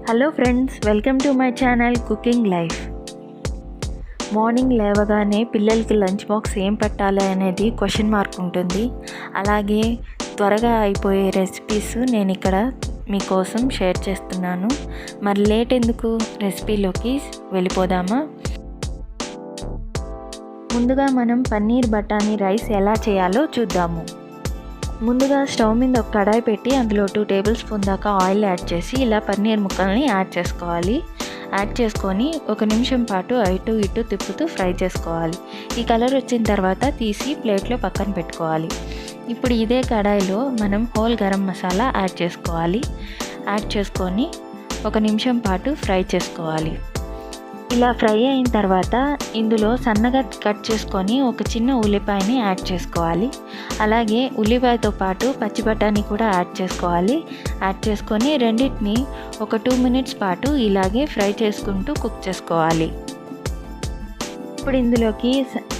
Hello friends, welcome to my channel cooking life. Morning లేవగానే పిల్లలకి lunch box ఏం పెట్టాలి అనేది క్వశ్చన్ మార్క్ ఉంటుంది. అలాగే త్వరగా అయిపోయే రెసిపీస్ నేను ఇక్కడ మీకోసం షేర్ చేస్తున్నాను. మరి లేట్ ఎందుకు, రెసిపీలోకి వెళ్ళిపోదామా? ముందుగా మనం పన్నీర్ బఠానీ రైస్ ఎలా చేయాలో చూద్దాము. ముందుగా స్టవ్ మీద ఒక కడాయి పెట్టి అందులో 2 టేబుల్ స్పూన్ దాకా ఆయిల్ యాడ్ చేసి ఇలా పన్నీర్ ముక్కల్ని యాడ్ చేసుకోవాలి. యాడ్ చేసుకొని 1 నిమిషం పాటు అటు ఇటు తిప్పుతూ ఫ్రై చేసుకోవాలి. ఈ కలర్ వచ్చిన తర్వాత తీసి ప్లేట్లో పక్కన పెట్టుకోవాలి. ఇప్పుడు ఇదే కడాయిలో మనం హోల్ గరం మసాలా యాడ్ చేసుకోవాలి. యాడ్ చేసుకొని 1 నిమిషం పాటు ఫ్రై చేసుకోవాలి. ఇలా ఫ్రై అయిన తర్వాత ఇందులో సన్నగా కట్ చేసుకొని ఒక చిన్న ఉల్లిపాయని యాడ్ చేసుకోవాలి. అలాగే ఉల్లిపాయతో పాటు పచ్చి బఠానీ కూడా యాడ్ చేసుకోవాలి. యాడ్ చేసుకొని రెండింటిని ఒక 2 మినిట్స్ పాటు ఇలాగే ఫ్రై చేసుకుంటూ కుక్ చేసుకోవాలి. ఇప్పుడు ఇందులోకి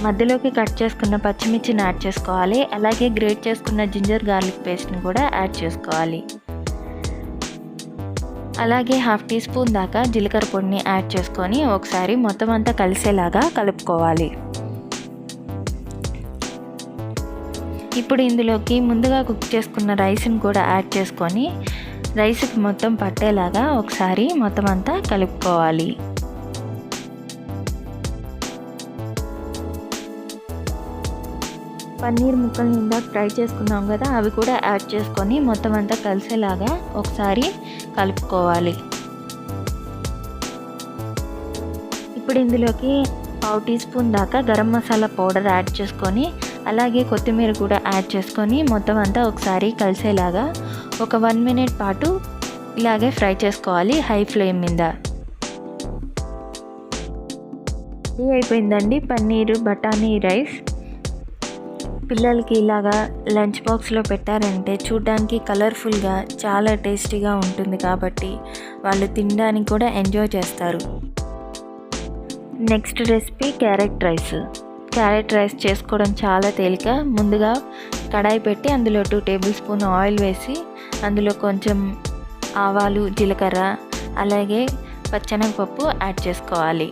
మధ్యలోకి కట్ చేసుకున్న పచ్చిమిర్చిని యాడ్ చేసుకోవాలి. అలాగే గ్రేట్ చేసుకున్న జింజర్ గార్లిక్ పేస్ట్ని కూడా యాడ్ చేసుకోవాలి. అలాగే 1/2 టీ స్పూన్ దాకా జీలకర్ర పొడిని యాడ్ చేసుకొని ఒకసారి మొత్తం అంతా కలిసేలాగా కలుపుకోవాలి. ఇప్పుడు ఇందులోకి ముందుగా కుక్ చేసుకున్న రైస్ని కూడా యాడ్ చేసుకొని రైస్కి మొత్తం పట్టేలాగా ఒకసారి మొత్తం అంతా కలుపుకోవాలి. పన్నీర్ ముక్కల్ని ఇందాక ఫ్రై చేసుకున్నాం కదా, అవి కూడా యాడ్ చేసుకొని మొత్తం అంతా కలిసేలాగా ఒకసారి కలుపుకోవాలి. ఇప్పుడు ఇందులోకి 1/2 టీ స్పూన్ దాకా గరం మసాలా పౌడర్ యాడ్ చేసుకొని అలాగే కొత్తిమీర కూడా యాడ్ చేసుకొని మొత్తం అంతా ఒకసారి కలిసేలాగా ఒక 1 మినిట్ పాటు ఇలాగే ఫ్రై చేసుకోవాలి హై ఫ్లేమ్ మీద. ఇది అయిపోయిందండి పన్నీరు బఠానీ రైస్. పిల్లలకి ఇలాగా లంచ్ బాక్స్లో పెట్టారంటే చూడడానికి కలర్ఫుల్గా చాలా టేస్టీగా ఉంటుంది కాబట్టి వాళ్ళు తినడానికి కూడా ఎంజాయ్ చేస్తారు. Next recipe carrot rice. Carrot rice చేసుకోవడం చాలా తేలిక. ముందుగా కడాయి పెట్టి అందులో 2 టేబుల్ స్పూన్ ఆయిల్ వేసి అందులో కొంచెం ఆవాలు, జీలకర్ర అలాగే పచ్చెనగపప్పు యాడ్ చేసుకోవాలి.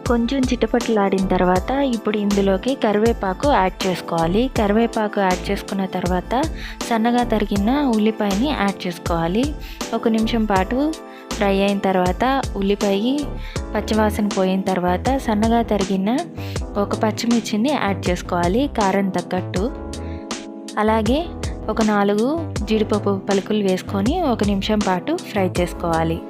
కొంచెం చిటపటలాడిన తర్వాత ఇప్పుడు ఇందులోకి కరివేపాకు యాడ్ చేసుకోవాలి. కరివేపాకు యాడ్ చేసుకున్న తర్వాత సన్నగా తరిగిన ఉల్లిపాయని యాడ్ చేసుకోవాలి. 1 నిమిషం పాటు ఫ్రై అయిన తర్వాత ఉల్లిపాయ పచ్చివాసన పోయిన తర్వాత సన్నగా తరిగిన ఒక పచ్చిమిర్చిని యాడ్ చేసుకోవాలి కారం తగ్గట్టు. అలాగే ఒక 4 జీడిపప్పు పలుకులు వేసుకొని 1 నిమిషం పాటు ఫ్రై చేసుకోవాలి.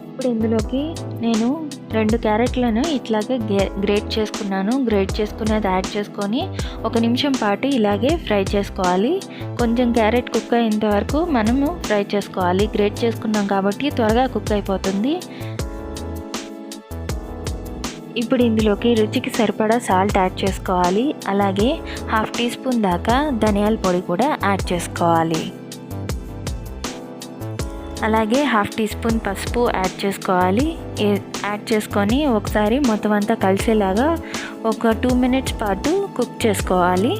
ఇప్పుడు ఇందులోకి నేను 2 క్యారెట్లను ఇట్లాగే గ్రేట్ చేసుకున్నాను. గ్రేట్ చేసుకున్నది యాడ్ చేసుకొని 1 నిమిషం పాటు ఇలాగే ఫ్రై చేసుకోవాలి. కొంచెం క్యారెట్ కుక్ అయ్యేంత వరకు మనము ఫ్రై చేసుకోవాలి. గ్రేట్ చేసుకున్నాం కాబట్టి త్వరగా కుక్ అయిపోతుంది. ఇప్పుడు ఇందులోకి రుచికి సరిపడా సాల్ట్ యాడ్ చేసుకోవాలి. అలాగే 1/2 టీ స్పూన్ దాకా ధనియాల పొడి కూడా యాడ్ చేసుకోవాలి. అలాగే 1/2 టీ స్పూన్ పసుపు యాడ్ చేసుకోవాలి. యాడ్ చేసుకొని ఒకసారి మొత్తం అంతా కలిసేలాగా ఒక 2 మినిట్స్ పాటు కుక్ చేసుకోవాలి.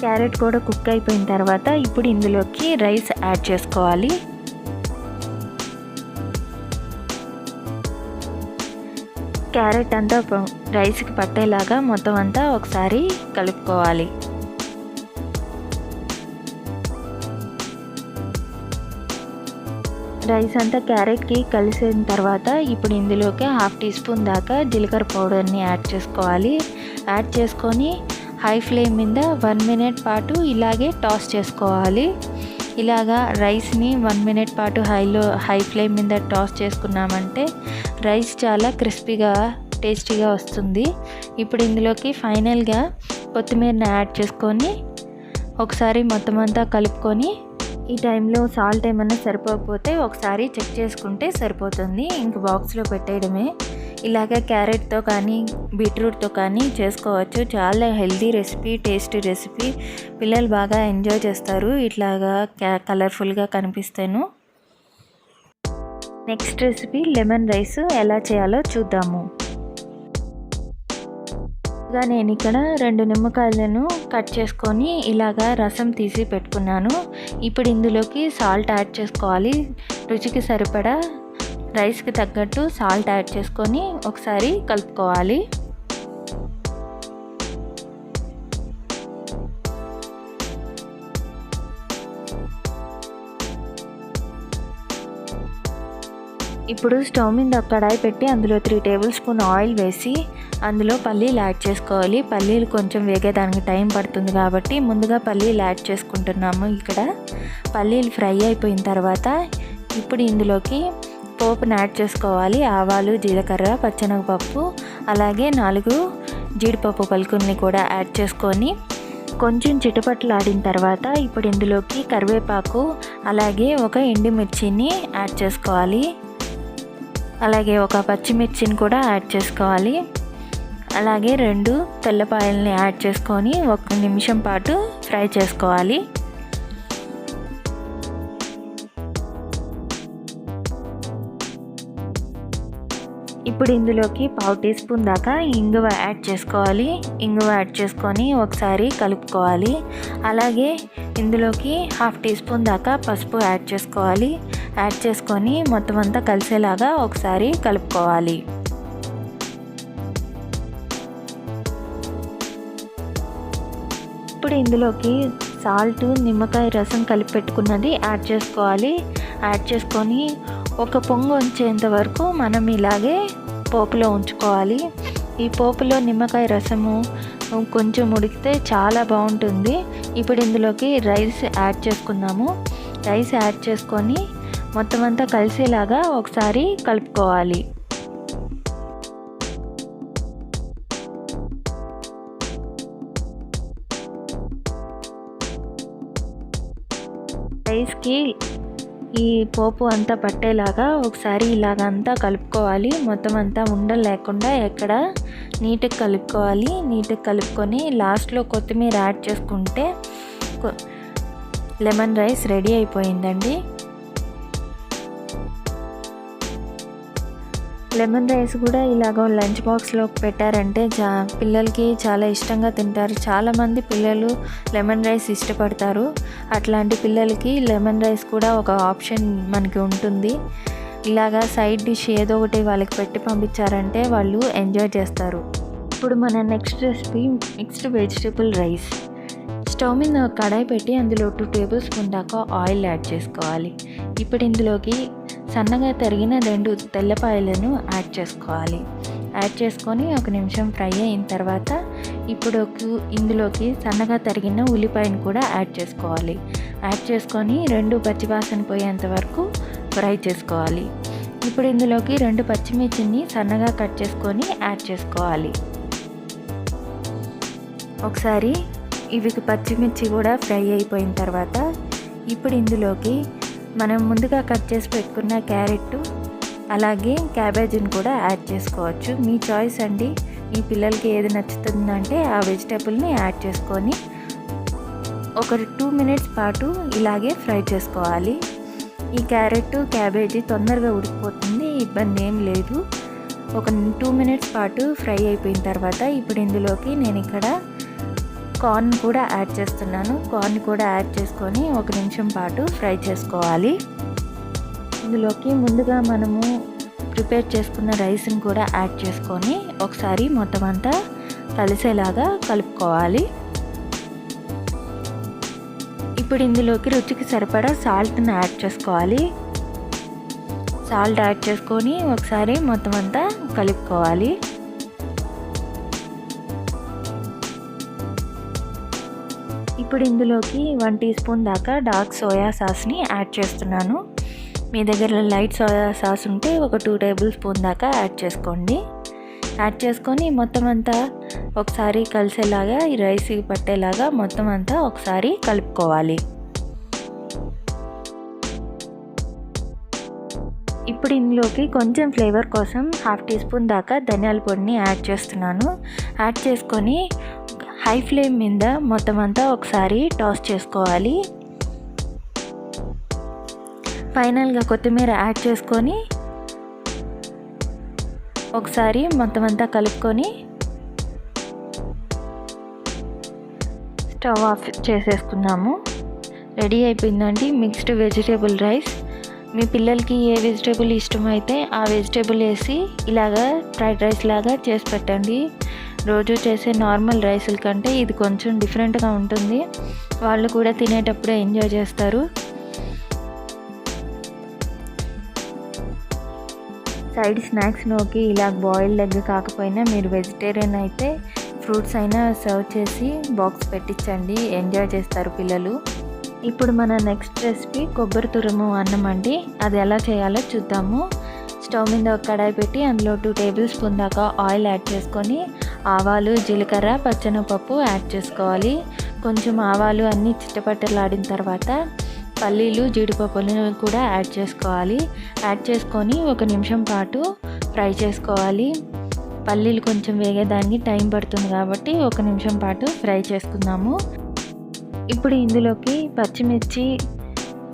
క్యారెట్ కూడా కుక్ అయిపోయిన తర్వాత ఇప్పుడు ఇందులోకి రైస్ యాడ్ చేసుకోవాలి. క్యారెట్ అంతా రైస్కి పట్టేలాగా మొత్తం అంతా ఒకసారి కలుపుకోవాలి. రైస్ అంతా క్యారెట్కి కలిసిన తర్వాత ఇప్పుడు ఇందులోకి 1/2 టీ స్పూన్ దాకా జీలకర్ర పౌడర్ని యాడ్ చేసుకోవాలి. యాడ్ చేసుకొని హై ఫ్లేమ్ మీద 1 మినిట్ పాటు ఇలాగే టాస్ చేసుకోవాలి. ఇలాగా రైస్ని 1 మినిట్ పాటు హై ఫ్లేమ్ మీద టాస్ చేసుకున్నామంటే రైస్ చాలా క్రిస్పీగా టేస్టీగా వస్తుంది. ఇప్పుడు ఇందులోకి ఫైనల్గా కొత్తిమీరని యాడ్ చేసుకొని ఒకసారి మొత్తం అంతా కలుపుకొని ఈ టైంలో సాల్ట్ ఏమైనా సరిపోకపోతే ఒకసారి చెక్ చేసుకుంటే సరిపోతుంది. ఇంక బాక్స్లో పెట్టేయడమే. ఇలాగ క్యారెట్తో కానీ బీట్రూట్తో కానీ చేసుకోవచ్చు. చాలా హెల్దీ రెసిపీ, టేస్టీ రెసిపీ. పిల్లలు బాగా ఎంజాయ్ చేస్తారు ఇట్లాగా కలర్ఫుల్గా కనిపిస్తేను. నెక్స్ట్ రెసిపీ లెమన్ రైస్ ఎలా చేయాలో చూద్దాము. నేను ఇక్కడ 2 నిమ్మకాయలను కట్ చేసుకొని ఇలాగా రసం తీసి పెట్టుకున్నాను. ఇప్పుడు ఇందులోకి సాల్ట్ యాడ్ చేసుకోవాలి. రుచికి సరిపడా రైస్కి తగ్గట్టు సాల్ట్ యాడ్ చేసుకొని ఒకసారి కలుపుకోవాలి. ఇప్పుడు స్టవ్ మీద ఒక కడాయి పెట్టి అందులో 3 టేబుల్ స్పూన్ ఆయిల్ వేసి అందులో పల్లీలు యాడ్ చేసుకోవాలి. పల్లీలు కొంచెం వేగేదానికి టైం పడుతుంది కాబట్టి ముందుగా పల్లీలు యాడ్ చేసుకుంటున్నాము. ఇక్కడ పల్లీలు ఫ్రై అయిపోయిన తర్వాత ఇప్పుడు ఇందులోకి పోపును యాడ్ చేసుకోవాలి. ఆవాలు, జీలకర్ర, పచ్చెనగపప్పు, అలాగే 4 జీడిపప్పు పలుకుల్ని కూడా యాడ్ చేసుకొని కొంచెం చిటపటలాడిన తర్వాత ఇప్పుడు ఇందులోకి కరివేపాకు, అలాగే ఒక ఎండుమిర్చిని యాడ్ చేసుకోవాలి. అలాగే ఒక పచ్చిమిర్చిని కూడా యాడ్ చేసుకోవాలి. అలాగే 2 తెల్లపాయలని యాడ్ చేసుకొని 1 నిమిషం పాటు ఫ్రై చేసుకోవాలి. ఇప్పుడు ఇందులోకి 1/2 టీ స్పూన్ దాకా ఇంగువ యాడ్ చేసుకోవాలి. ఇంగువ యాడ్ చేసుకొని ఒకసారి కలుపుకోవాలి. అలాగే ఇందులోకి 1/2 టీ స్పూన్ దాకా పసుపు యాడ్ చేసుకోవాలి. యాడ్ చేసుకొని మొత్తం అంతా కలిసేలాగా ఒకసారి కలుపుకోవాలి. ఇప్పుడు ఇందులోకి సాల్ట్, నిమ్మకాయ రసం కలిపి పెట్టుకున్నది యాడ్ చేసుకోవాలి. యాడ్ చేసుకొని ఒక పొంగు వచ్చేంత వరకు మనం ఇలాగే పోపులో ఉంచుకోవాలి. ఈ పోపులో నిమ్మకాయ రసము కొంచెం ఉడికితే చాలా బాగుంటుంది. ఇప్పుడు ఇందులోకి రైస్ యాడ్ చేసుకుందాము. రైస్ యాడ్ చేసుకొని మొత్తం అంతా కలిసేలాగా ఒకసారి కలుపుకోవాలి. రైస్కి ఈ పోపు అంతా పట్టేలాగా ఒకసారి ఇలాగంతా కలుపుకోవాలి. మొత్తం అంతా ఉండలు లేకుండా ఎక్కడ నీట్గా కలుపుకోవాలి. నీట్గా కలుపుకొని లాస్ట్లో కొత్తిమీర యాడ్ చేసుకుంటే లెమన్ రైస్ రెడీ అయిపోయిందండి. లెమన్ రైస్ కూడా ఇలాగ లంచ్ బాక్స్లో పెట్టారంటే పిల్లలకి చాలా ఇష్టంగా తింటారు. చాలామంది పిల్లలు లెమన్ రైస్ ఇష్టపడతారు. అట్లాంటి పిల్లలకి లెమన్ రైస్ కూడా ఒక ఆప్షన్ మనకి ఉంటుంది. ఇలాగా సైడ్ డిష్ ఏదో ఒకటి వాళ్ళకి పెట్టి పంపించారంటే వాళ్ళు ఎంజాయ్ చేస్తారు. ఇప్పుడు మన next recipe mixed vegetable rice. Stove మీద కడాయి పెట్టి అందులో 2 టేబుల్ స్పూన్ దాకా ఆయిల్ యాడ్ చేసుకోవాలి. ఇప్పుడు ఇందులోకి సన్నగా తరిగిన 2 తెల్లపాయలను యాడ్ చేసుకోవాలి. యాడ్ చేసుకొని 1 నిమిషం ఫ్రై అయిన తర్వాత ఇప్పుడు ఇందులోకి సన్నగా తరిగిన ఉల్లిపాయను కూడా యాడ్ చేసుకోవాలి. యాడ్ చేసుకొని 2 పచ్చివాసన పోయేంత వరకు ఫ్రై చేసుకోవాలి. ఇప్పుడు ఇందులోకి 2 పచ్చిమిర్చిని సన్నగా కట్ చేసుకొని యాడ్ చేసుకోవాలి. ఒకసారి ఇవి పచ్చిమిర్చి కూడా ఫ్రై అయిపోయిన తర్వాత ఇప్పుడు ఇందులోకి మనం ముందుగా కట్ చేసి పెట్టుకున్న క్యారెట్, అలాగే క్యాబేజీని కూడా యాడ్ చేసుకోవచ్చు. మీ చాయిస్ అండి. మీ పిల్లలకి ఏది నచ్చుతుందంటే ఆ వెజిటేబుల్ని యాడ్ చేసుకొని ఒక 2 మినిట్స్ పాటు ఇలాగే ఫ్రై చేసుకోవాలి. ఈ క్యారెట్, క్యాబేజీ తొందరగా ఉడికిపోతుంది, ఇబ్బంది ఏం లేదు. ఒక 2 మినిట్స్ పాటు ఫ్రై అయిపోయిన తర్వాత ఇప్పుడు ఇందులోకి నేను ఇక్కడ కార్న్ కూడా యాడ్ చేస్తున్నాను. కార్న్ కూడా యాడ్ చేసుకొని 1 నిమిషం పాటు ఫ్రై చేసుకోవాలి. ఇందులోకి ముందుగా మనము ప్రిపేర్ చేసుకున్న రైస్ని కూడా యాడ్ చేసుకొని ఒకసారి మొత్తం అంతా కలిసేలాగా కలుపుకోవాలి. ఇప్పుడు ఇందులోకి రుచికి సరిపడా సాల్ట్ని యాడ్ చేసుకోవాలి. సాల్ట్ యాడ్ చేసుకొని ఒకసారి మొత్తం అంతా కలుపుకోవాలి. ఇప్పుడు ఇందులోకి 1 టీ స్పూన్ దాకా డార్క్ సోయా సాస్ని యాడ్ చేస్తున్నాను. మీ దగ్గర లైట్ సోయా సాస్ ఉంటే ఒక 2 టేబుల్ స్పూన్ దాకా యాడ్ చేసుకోండి. యాడ్ చేసుకొని మొత్తం అంతా ఒకసారి కలిసేలాగా ఈ రైస్కి పట్టేలాగా మొత్తం అంతా ఒకసారి కలుపుకోవాలి. ఇప్పుడు ఇందులోకి కొంచెం ఫ్లేవర్ కోసం 1/2 టీ స్పూన్ దాకా ధనియాల పొడిని యాడ్ చేస్తున్నాను. యాడ్ చేసుకొని హై ఫ్లేమ్ మీద మొత్తం అంతా ఒకసారి టాస్ చేసుకోవాలి. ఫైనల్గా కొత్తిమీర యాడ్ చేసుకొని ఒకసారి మొత్తం అంతా కలుపుకొని స్టవ్ ఆఫ్ చేసేసుకున్నాము. రెడీ అయిపోయిందండి మిక్స్డ్ వెజిటేబుల్ రైస్. మీ పిల్లలకి ఏ వెజిటేబుల్ ఇష్టమైతే ఆ వెజిటేబుల్ వేసి ఇలాగా ఫ్రైడ్ రైస్ లాగా చేసి పెట్టండి. రోజు చేసే నార్మల్ రైసుల కంటే ఇది కొంచెం డిఫరెంట్గా ఉంటుంది. వాళ్ళు కూడా తినేటప్పుడు ఎంజాయ్ చేస్తారు. సైడ్ స్నాక్స్లోకి ఇలా బాయిల్డ్ ఎగ్ కాకపోయినా మీరు వెజిటేరియన్ అయితే ఫ్రూట్స్ అయినా సర్వ్ చేసి బాక్స్ పెట్టించండి, ఎంజాయ్ చేస్తారు పిల్లలు. ఇప్పుడు మన నెక్స్ట్ రెసిపీ కొబ్బరి తురుము అన్నం అండి. అది ఎలా చేయాలో చూద్దాము. స్టవ్ మీద ఒక కడాయి పెట్టి అందులో 2 టేబుల్ స్పూన్ దాకా ఆయిల్ యాడ్ చేసుకొని ఆవాలు, జీలకర్ర, పచ్చెనగపప్పు యాడ్ చేసుకోవాలి. కొంచెం ఆవాలు అన్నీ చిట్టపట్టలాడిన తర్వాత పల్లీలు, జీడిపప్పులను కూడా యాడ్ చేసుకోవాలి. యాడ్ చేసుకొని 1 నిమిషం పాటు ఫ్రై చేసుకోవాలి. పల్లీలు కొంచెం వేగేదానికి టైం పడుతుంది కాబట్టి 1 నిమిషం పాటు ఫ్రై చేసుకుందాము. ఇప్పుడు ఇందులోకి పచ్చిమిర్చి,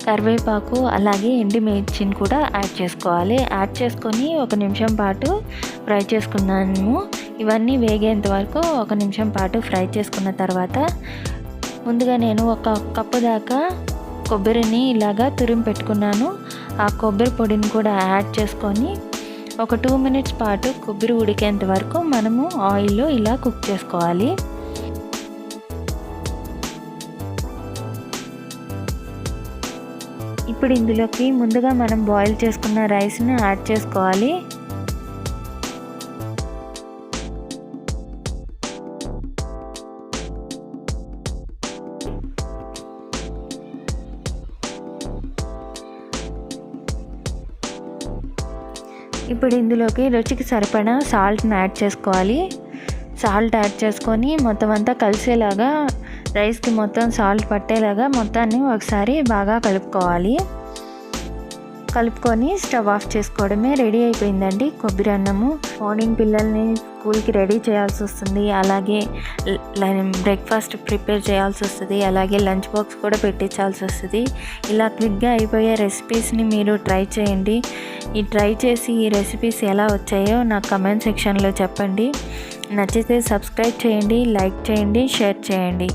కరివేపాకు అలాగే ఎండుమిర్చిని కూడా యాడ్ చేసుకోవాలి. యాడ్ చేసుకొని 1 నిమిషం పాటు ఫ్రై చేసుకున్నాము. ఇవన్నీ వేగేంత వరకు 1 నిమిషం పాటు ఫ్రై చేసుకున్న తర్వాత ముందుగా నేను 1 కప్పు దాకా కొబ్బరిని ఇలాగా తురిమి పెట్టుకున్నాను. ఆ కొబ్బరి పొడిని కూడా యాడ్ చేసుకొని ఒక 2 మినిట్స్ పాటు కొబ్బరి ఉడికేంత వరకు మనము ఆయిల్లో ఇలా కుక్ చేసుకోవాలి. ఇప్పుడు ఇందులోకి ముందుగా మనం బాయిల్ చేసుకున్న రైస్ని యాడ్ చేసుకోవాలి. ఇప్పుడు ఇందులోకి రుచికి సరిపడా సాల్ట్ని యాడ్ చేసుకోవాలి. సాల్ట్ యాడ్ చేసుకొని మొత్తం అంతా కలిసేలాగా రైస్కి మొత్తం సాల్ట్ పట్టేలాగా మొత్తాన్ని ఒకసారి బాగా కలుపుకోవాలి. కలుపుకొని స్టవ్ ఆఫ్ చేసుకోవడమే. రెడీ అయిపోయిందండి కొబ్బరి అన్నము. మార్నింగ్ పిల్లల్ని స్కూల్కి రెడీ చేయాల్సి వస్తుంది, అలాగే బ్రేక్ఫాస్ట్ ప్రిపేర్ చేయాల్సి వస్తుంది, అలాగే లంచ్ బాక్స్ కూడా పెట్టించాల్సి వస్తుంది. ఇలా క్విక్గా అయిపోయే రెసిపీస్ని మీరు ట్రై చేయండి. ట్రై చేసి ఈ రెసిపీస్ ఎలా వచ్చాయో నాకు కమెంట్ సెక్షన్లో చెప్పండి. నచ్చితే సబ్స్క్రైబ్ చేయండి, లైక్ చేయండి, షేర్ చేయండి.